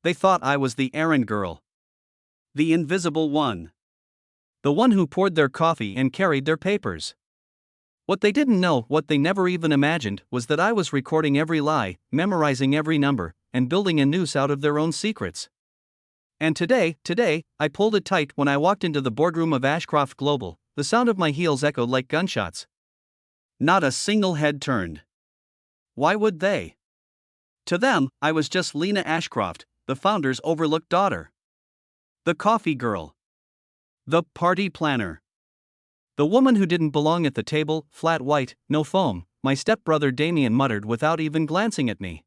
They thought I was the errand girl. The invisible one. The one who poured their coffee and carried their papers. What they didn't know, what they never even imagined, was that I was recording every lie, memorizing every number, and building a noose out of their own secrets. And today, I pulled it tight when I walked into the boardroom of Ashcroft Global. The sound of my heels echoed like gunshots. Not a single head turned. Why would they? To them, I was just Lena Ashcroft, the founder's overlooked daughter. The coffee girl. The party planner. The woman who didn't belong at the table, flat white, no foam, my stepbrother Damien muttered without even glancing at me.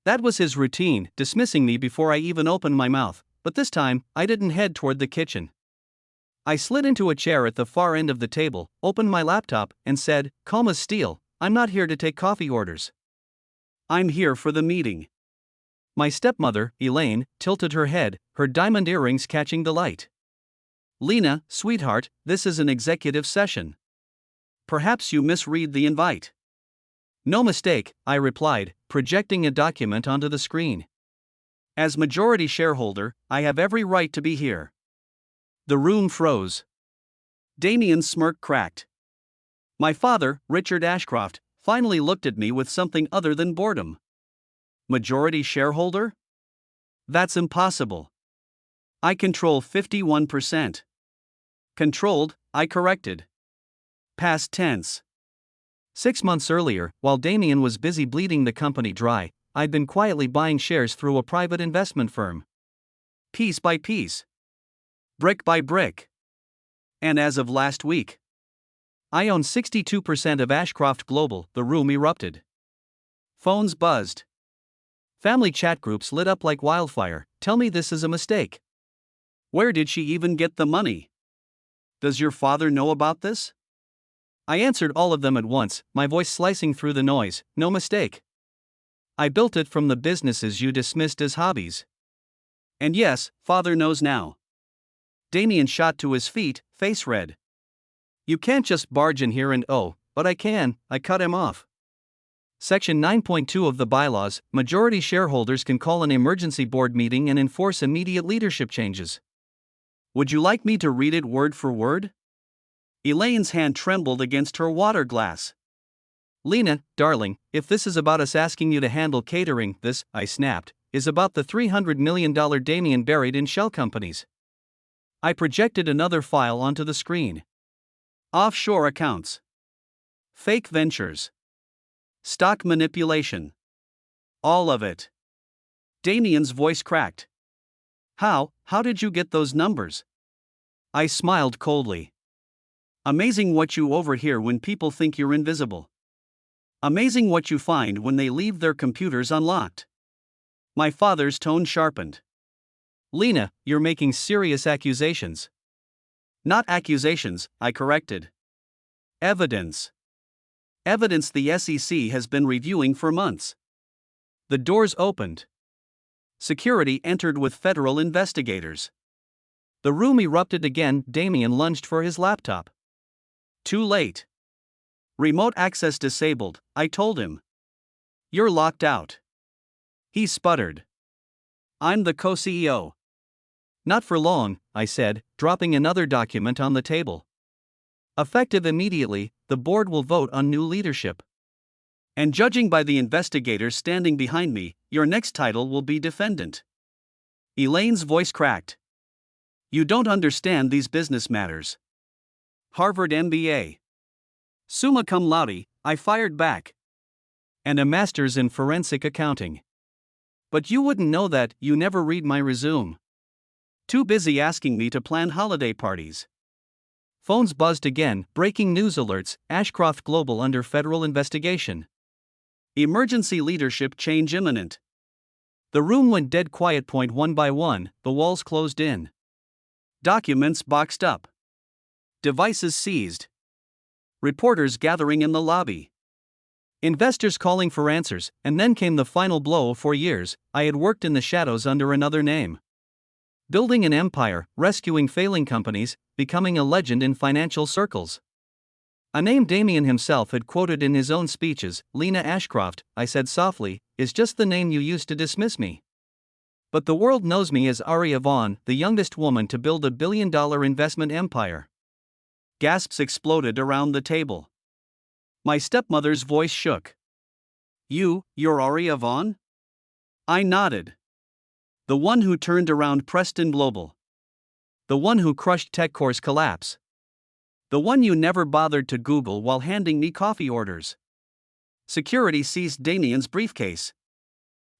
That was his routine, dismissing me before I even opened my mouth, but this time, I didn't head toward the kitchen. I slid into a chair at the far end of the table, opened my laptop, and said, calm as steel, I'm not here to take coffee orders. I'm here for the meeting. My stepmother, Elaine, tilted her head, her diamond earrings catching the light. Lena, sweetheart, this is an executive session. Perhaps you misread the invite. No mistake, I replied, projecting a document onto the screen. As majority shareholder, I have every right to be here. The room froze. Damien's smirk cracked. My father, Richard Ashcroft, finally looked at me with something other than boredom. Majority shareholder? That's impossible. I control 51%. Controlled, I corrected. Past tense. 6 months earlier, while Damien was busy bleeding the company dry, I'd been quietly buying shares through a private investment firm. Piece by piece. Brick by brick. And as of last week, I own 62% of Ashcroft Global. The room erupted. Phones buzzed. Family chat groups lit up like wildfire. Tell me this is a mistake. Where did she even get the money? Does your father know about this? I answered all of them at once, my voice slicing through the noise. No mistake. I built it from the businesses you dismissed as hobbies. And yes, father knows now. Damien shot to his feet, face red. You can't just barge in here and but I can, I cut him off. Section 9.2 of the bylaws, majority shareholders can call an emergency board meeting and enforce immediate leadership changes. Would you like me to read it word for word? Elaine's hand trembled against her water glass. Lena, darling, if this is about us asking you to handle catering, this, I snapped, is about the $300 million Damien buried in shell companies. I projected another file onto the screen. Offshore accounts. Fake ventures. Stock manipulation. All of it. Damien's voice cracked. How did you get those numbers? I smiled coldly. Amazing what you overhear when people think you're invisible. Amazing what you find when they leave their computers unlocked. My father's tone sharpened. Lena, you're making serious accusations. Not accusations, I corrected. Evidence. Evidence the SEC has been reviewing for months. The doors opened. Security entered with federal investigators. The room erupted again. Damien lunged for his laptop. Too late. Remote access disabled, I told him. You're locked out. He sputtered. I'm the co-CEO. Not for long, I said, dropping another document on the table. Effective immediately, the board will vote on new leadership. And judging by the investigators standing behind me, your next title will be defendant. Elaine's voice cracked. You don't understand these business matters. Harvard MBA. Summa cum laude, I fired back. And a master's in forensic accounting. But you wouldn't know that, you never read my resume. Too busy asking me to plan holiday parties. Phones buzzed again, breaking news alerts, Ashcroft Global under federal investigation. Emergency leadership change imminent. The room went dead quiet. One by one, the walls closed in. Documents boxed up. Devices seized. Reporters gathering in the lobby. Investors calling for answers, and then came the final blow. For years, I had worked in the shadows under another name. Building an empire, rescuing failing companies, becoming a legend in financial circles. A name Damien himself had quoted in his own speeches. Lena Ashcroft, I said softly, is just the name you used to dismiss me. But the world knows me as Aria Vaughn, the youngest woman to build a billion-dollar investment empire. Gasps exploded around the table. My stepmother's voice shook. You're Aria Vaughn? I nodded. The one who turned around Preston Global. The one who crushed TechCore's collapse. The one you never bothered to Google while handing me coffee orders. Security seized Damien's briefcase.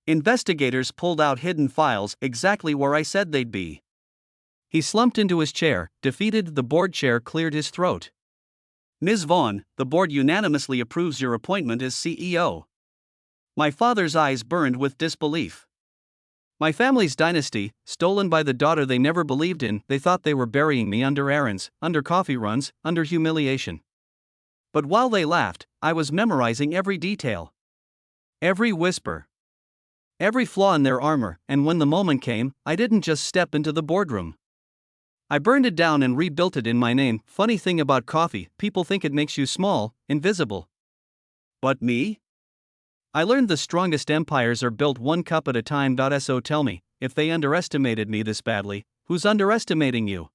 Investigators pulled out hidden files exactly where I said they'd be. He slumped into his chair, defeated. The board chair cleared his throat. Ms. Vaughn, the board unanimously approves your appointment as CEO. My father's eyes burned with disbelief. My family's dynasty, stolen by the daughter they never believed in. They thought they were burying me under errands, under coffee runs, under humiliation. But while they laughed, I was memorizing every detail. Every whisper. Every flaw in their armor, and when the moment came, I didn't just step into the boardroom. I burned it down and rebuilt it in my name. Funny thing about coffee, people think it makes you small, invisible. But me? I learned the strongest empires are built one cup at a time. So tell me, if they underestimated me this badly, who's underestimating you?